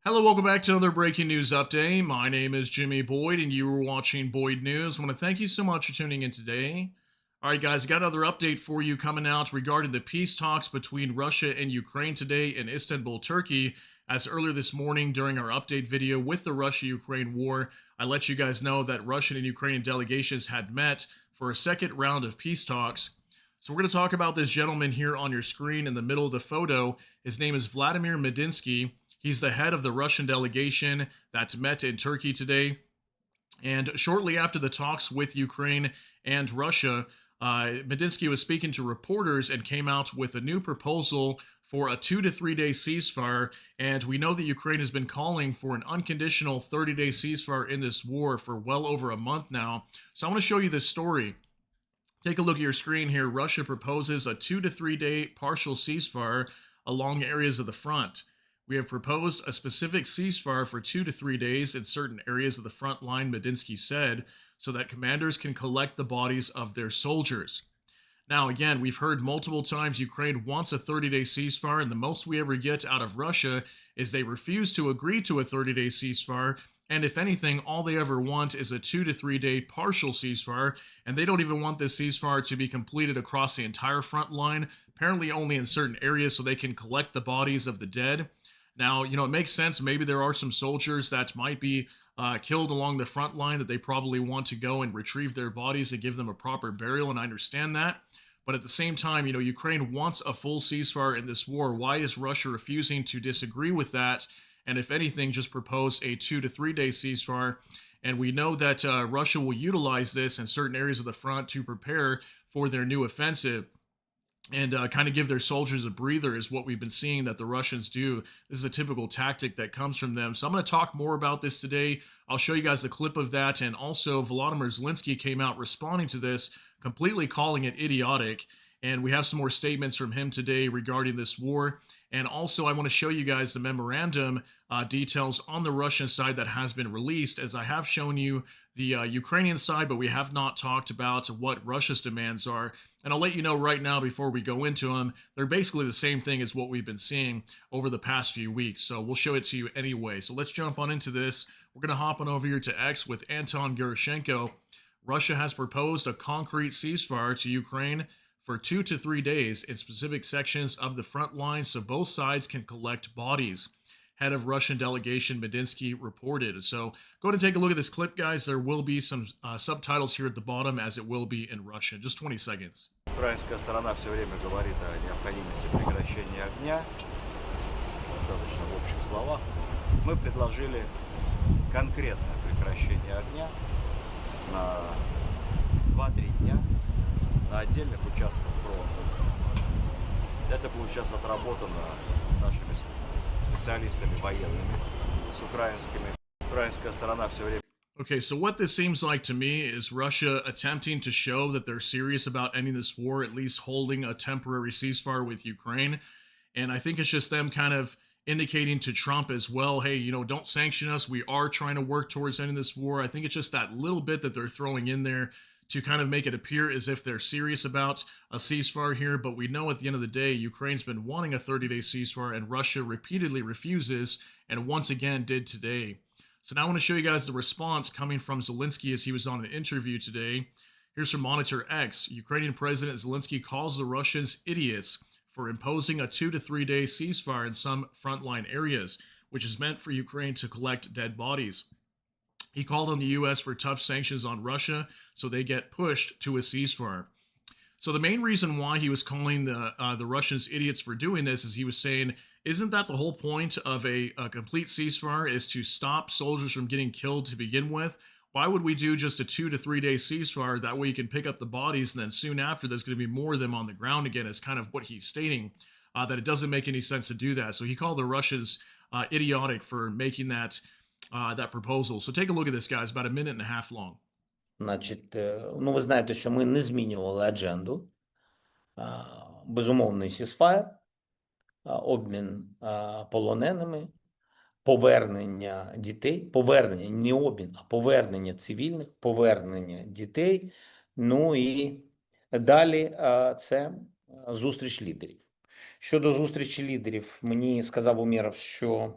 Hello, welcome back to another breaking news update. My name is Jimmy Boyd, and you are watching Boyd News. I want to thank you so much for tuning in today. All right, guys, got another update for you coming out regarding the peace talks between Russia and Ukraine today in Istanbul, Turkey. As earlier this morning during our update video with the Russia-Ukraine war, I let you guys know that Russian and Ukrainian delegations had met for a second round of peace talks. So we're going to talk about this gentleman here on your screen in the middle of the photo. His name is Vladimir Medinsky. He's the head of the Russian delegation that met in Turkey today. And shortly after the talks with Ukraine and Russia, Medinsky was speaking to reporters and came out with a new proposal for a 2 to 3 day ceasefire. And we know that Ukraine has been calling for an unconditional 30-day ceasefire in this war for well over a month now. So I want to show you this story. Take a look at your screen here. Russia proposes a 2 to 3 day partial ceasefire along areas of the front. We have proposed a specific ceasefire for 2 to 3 days in certain areas of the front line, Medinsky said, so that commanders can collect the bodies of their soldiers. Now, again, we've heard multiple times Ukraine wants a 30-day ceasefire, and the most we ever get out of Russia is they refuse to agree to a 30-day ceasefire. And if anything, all they ever want is a 2 to 3 day partial ceasefire, and they don't even want this ceasefire to be completed across the entire front line, apparently only in certain areas so they can collect the bodies of the dead. Now, it makes sense. Maybe there are some soldiers that might be killed along the front line that they probably want to go and retrieve their bodies and give them a proper burial, and I understand that. But at the same time, Ukraine wants a full ceasefire in this war. Why is Russia refusing to disagree with that? And if anything, just propose a 2 to 3 day ceasefire. And we know that Russia will utilize this in certain areas of the front to prepare for their new offensive and kind of give their soldiers a breather is what we've been seeing that the Russians do. This is a typical tactic that comes from them. So I'm going to talk more about this today. I'll show you guys a clip of that. And also, Volodymyr Zelenskyy came out responding to this, completely calling it idiotic. And we have some more statements from him today regarding this war. And also, I want to show you guys the memorandum details on the Russian side that has been released, as I have shown you the Ukrainian side, but we have not talked about what Russia's demands are. And I'll let you know right now before we go into them, they're basically the same thing as what we've been seeing over the past few weeks. So we'll show it to you anyway. So let's jump on into this. We're going to hop on over here to X with Anton Gerashenko. Russia has proposed a concrete ceasefire to Ukraine for 2 to 3 days in specific sections of the front line so both sides can collect bodies. Head of Russian delegation Medinsky reported. So go ahead and take a look at this clip, guys. There will be some subtitles here at the bottom, as it will be in Russian. Just 20 seconds. Украинская сторона все время говорит о необходимости прекращения огня, достаточно в общих словах. Мы предложили конкретное прекращение огня на 2-3 дня на отдельных участках фронта. Это будет сейчас отработано нашими специалистами военными с украинскими. Украинская сторона все время. Okay, so what this seems like to me is Russia attempting to show that they're serious about ending this war, at least holding a temporary ceasefire with Ukraine. And I think it's just them kind of indicating to Trump as well, hey, don't sanction us. We are trying to work towards ending this war. I think it's just that little bit that they're throwing in there to kind of make it appear as if they're serious about a ceasefire here. But we know at the end of the day, Ukraine's been wanting a 30-day ceasefire, and Russia repeatedly refuses, and once again did today. So now I want to show you guys the response coming from Zelenskyy as he was on an interview today. Here's from Monitor X. Ukrainian President Zelenskyy calls the Russians idiots for imposing a 2 to 3 day ceasefire in some frontline areas, which is meant for Ukraine to collect dead bodies. He called on the U.S. for tough sanctions on Russia so they get pushed to a ceasefire. So the main reason why he was calling the Russians idiots for doing this is he was saying, isn't that the whole point of a complete ceasefire, is to stop soldiers from getting killed to begin with? Why would we do just a 2 to 3 day ceasefire? That way you can pick up the bodies, and then soon after there's going to be more of them on the ground again, is kind of what he's stating, that it doesn't make any sense to do that. So he called the Russians idiotic for making that proposal. So take a look at this, guys. About a minute and a half long. Значить, ви знаєте, що ми не змінювали адженду. Безумовний сісфаєр, обмін полоненими, повернення дітей, повернення, не обмін, а повернення цивільних, повернення дітей. Ну і далі це зустріч лідерів. Щодо зустрічі лідерів, мені сказав Умєров, що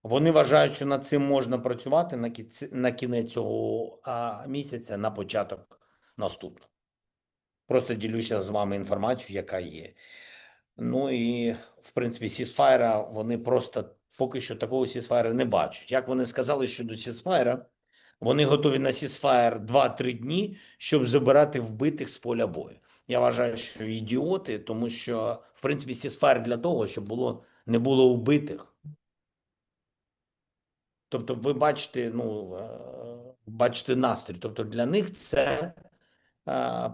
Вони вважають, що над цим можна працювати на кінець цього місяця, на початок наступного. Просто ділюся з вами інформацією, яка є. Ну і, в принципі, Ceasefire, вони просто поки що такого Ceasefire не бачать. Як вони сказали щодо Ceasefire, вони готові на Ceasefire 2-3 дні, щоб забирати вбитих з поля бою. Я вважаю, що ідіоти, тому що, в принципі, Ceasefire для того, щоб не було вбитих. Тобто ви бачите, бачите настрій. Тобто для них це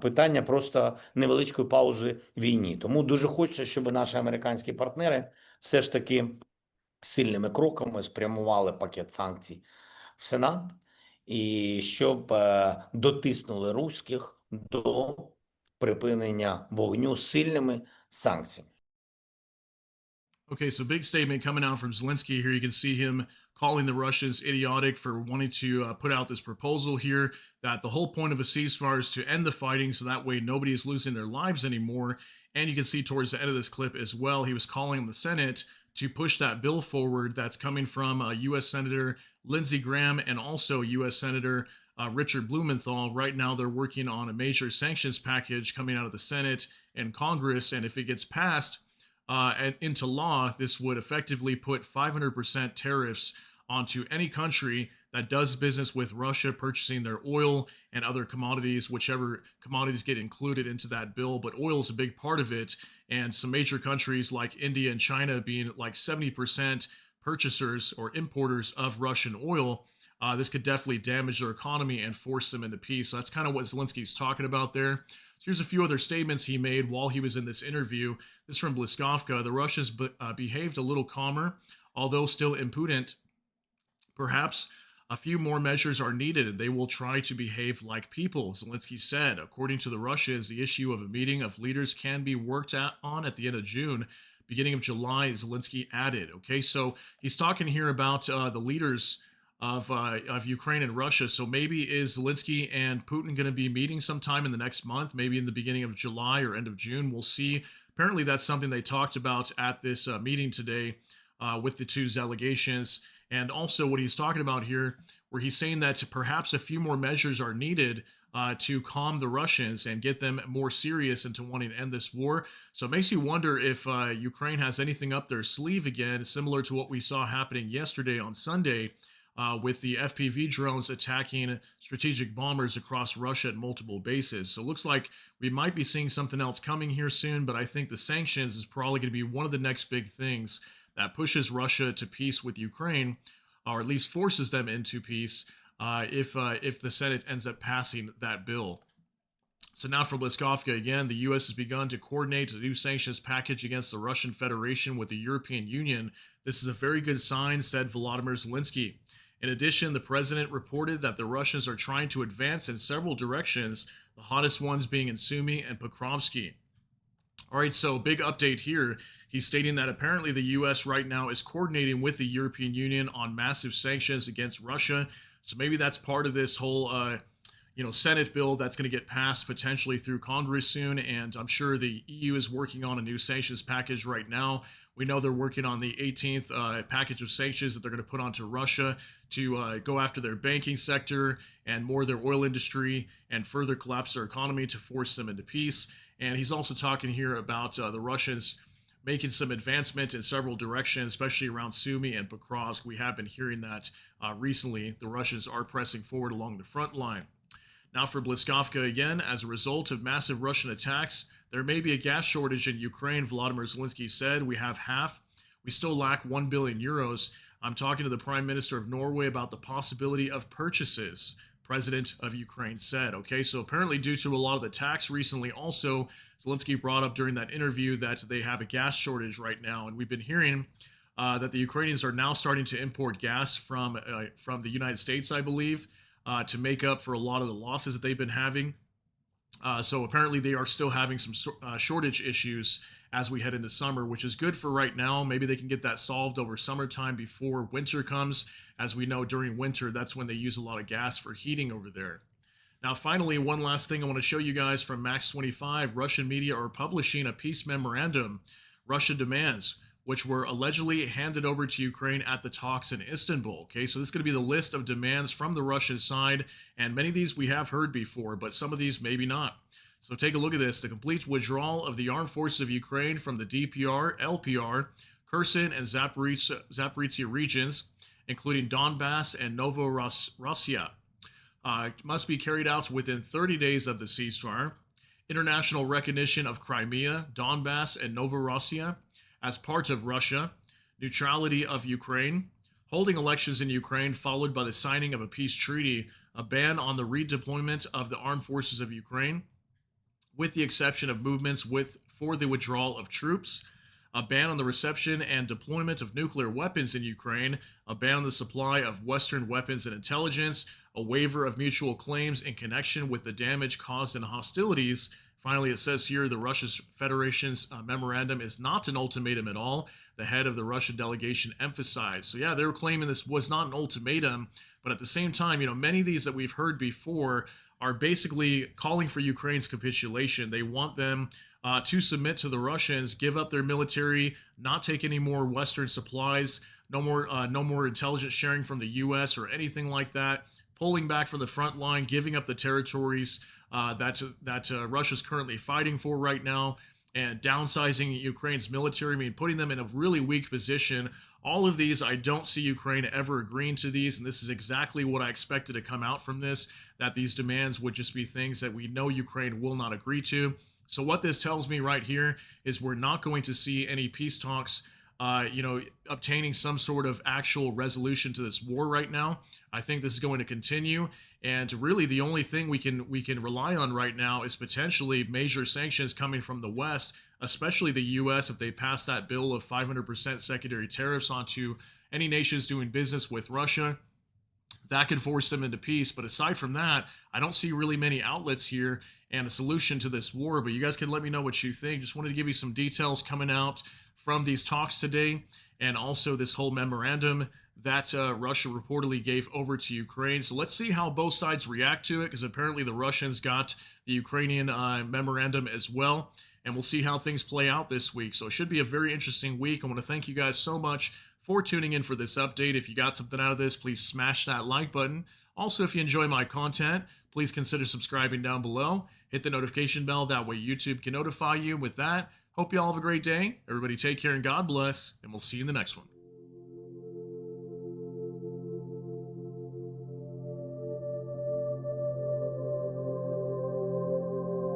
питання просто невеличкої паузи в війні. Тому дуже хочеться, щоб наші американські партнери все ж таки сильними кроками спрямували пакет санкцій в Сенат і щоб дотиснули руських до припинення вогню сильними санкціями. Okay, so big statement coming out from Zelenskyy here. You can see him calling the Russians idiotic for wanting to put out this proposal here that the whole point of a ceasefire is to end the fighting so that way nobody is losing their lives anymore. And you can see towards the end of this clip as well, he was calling on the Senate to push that bill forward that's coming from U.S. Senator Lindsey Graham and also U.S. Senator Richard Blumenthal. Right now, they're working on a major sanctions package coming out of the Senate and Congress. And if it gets passed, and into law, this would effectively put 500% tariffs onto any country that does business with Russia, purchasing their oil and other commodities, whichever commodities get included into that bill. But oil is a big part of it. And some major countries like India and China being like 70% purchasers or importers of Russian oil, this could definitely damage their economy and force them into peace. So that's kind of what Zelensky's talking about there. So here's a few other statements he made while he was in this interview. This is from Bliskovka. The Russians behaved a little calmer, although still impudent. Perhaps a few more measures are needed, and they will try to behave like people, Zelensky said. According to the Russians, the issue of a meeting of leaders can be worked on at the end of June. Beginning of July, Zelensky added. Okay, so he's talking here about the leaders of Ukraine and Russia. So maybe is Zelensky and Putin going to be meeting sometime in the next month, maybe in the beginning of July or end of June? We'll see. Apparently, that's something they talked about at this meeting today with the two delegations. And also what he's talking about here, where he's saying that perhaps a few more measures are needed to calm the Russians and get them more serious into wanting to end this war. So it makes you wonder if Ukraine has anything up their sleeve again, similar to what we saw happening yesterday on Sunday, with the FPV drones attacking strategic bombers across Russia at multiple bases. So it looks like we might be seeing something else coming here soon, but I think the sanctions is probably going to be one of the next big things that pushes Russia to peace with Ukraine, or at least forces them into peace if the Senate ends up passing that bill. So now for Bliskovka again, the U.S. has begun to coordinate a new sanctions package against the Russian Federation with the European Union. This is a very good sign, said Volodymyr Zelensky. In addition, the president reported that the Russians are trying to advance in several directions, the hottest ones being in Sumy and Pokrovsky. All right, so big update here. He's stating that apparently the U.S. right now is coordinating with the European Union on massive sanctions against Russia. So maybe that's part of this whole Senate bill that's going to get passed potentially through Congress soon. And I'm sure the EU is working on a new sanctions package right now. We know they're working on the 18th package of sanctions that they're going to put onto Russia to go after their banking sector and more their oil industry and further collapse their economy to force them into peace. And he's also talking here about the Russians making some advancement in several directions, especially around Sumy and Pokrovsk. We have been hearing that recently. The Russians are pressing forward along the front line. Now for Bliskovka again, as a result of massive Russian attacks, there may be a gas shortage in Ukraine, Volodymyr Zelensky said. We have half. We still lack 1 billion euros. I'm talking to the Prime Minister of Norway about the possibility of purchases, President of Ukraine said. Okay, so apparently due to a lot of the attacks recently, also, Zelensky brought up during that interview that they have a gas shortage right now. And we've been hearing that the Ukrainians are now starting to import gas from the United States, I believe, to make up for a lot of the losses that they've been having. So apparently they are still having some shortage issues as we head into summer, which is good for right now. Maybe they can get that solved over summertime before winter comes. As we know, during winter, that's when they use a lot of gas for heating over there. Now, finally, one last thing I want to show you guys from Max 25. Russian media are publishing a peace memorandum. Russia demands which were allegedly handed over to Ukraine at the talks in Istanbul. Okay, so this is going to be the list of demands from the Russian side, and many of these we have heard before, but some of these maybe not. So take a look at this: the complete withdrawal of the armed forces of Ukraine from the DPR, LPR, Kherson, and Zaporizhia regions, including Donbass and Novorossiya, must be carried out within 30 days of the ceasefire. International recognition of Crimea, Donbass, and Novorossiya as part of Russia, neutrality of Ukraine, holding elections in Ukraine followed by the signing of a peace treaty, a ban on the redeployment of the armed forces of Ukraine, with the exception of movements for the withdrawal of troops, a ban on the reception and deployment of nuclear weapons in Ukraine, a ban on the supply of Western weapons and intelligence, a waiver of mutual claims in connection with the damage caused in hostilities. Finally, it says here the Russian Federation's memorandum is not an ultimatum at all, the head of the Russian delegation emphasized. So yeah, they were claiming this was not an ultimatum, but at the same time, many of these that we've heard before are basically calling for Ukraine's capitulation. They want them to submit to the Russians, give up their military, not take any more Western supplies, no more intelligence sharing from the U.S. or anything like that, pulling back from the front line, giving up the territories that Russia's currently fighting for right now, and downsizing Ukraine's military, putting them in a really weak position. All of these, I don't see Ukraine ever agreeing to these, and this is exactly what I expected to come out from this, that these demands would just be things that we know Ukraine will not agree to. So what this tells me right here is we're not going to see any peace talks obtaining some sort of actual resolution to this war right now. I think this is going to continue, and really the only thing we can rely on right now is potentially major sanctions coming from the West, especially the U.S. if they pass that bill of 500% secondary tariffs onto any nations doing business with Russia. That could force them into peace. But aside from that, I don't see really many outlets here and a solution to this war. But you guys can let me know what you think. Just wanted to give you some details coming out from these talks today, and also this whole memorandum that Russia reportedly gave over to Ukraine. So let's see how both sides react to it, because apparently the Russians got the Ukrainian memorandum as well, and we'll see how things play out this week. So it should be a very interesting week. I want to thank you guys so much for tuning in for this update. If you got something out of this, please smash that like button. Also, if you enjoy my content, please consider subscribing down below. Hit the notification bell, that way YouTube can notify you. With that, hope you all have a great day. Everybody take care and God bless, and we'll see you in the next one.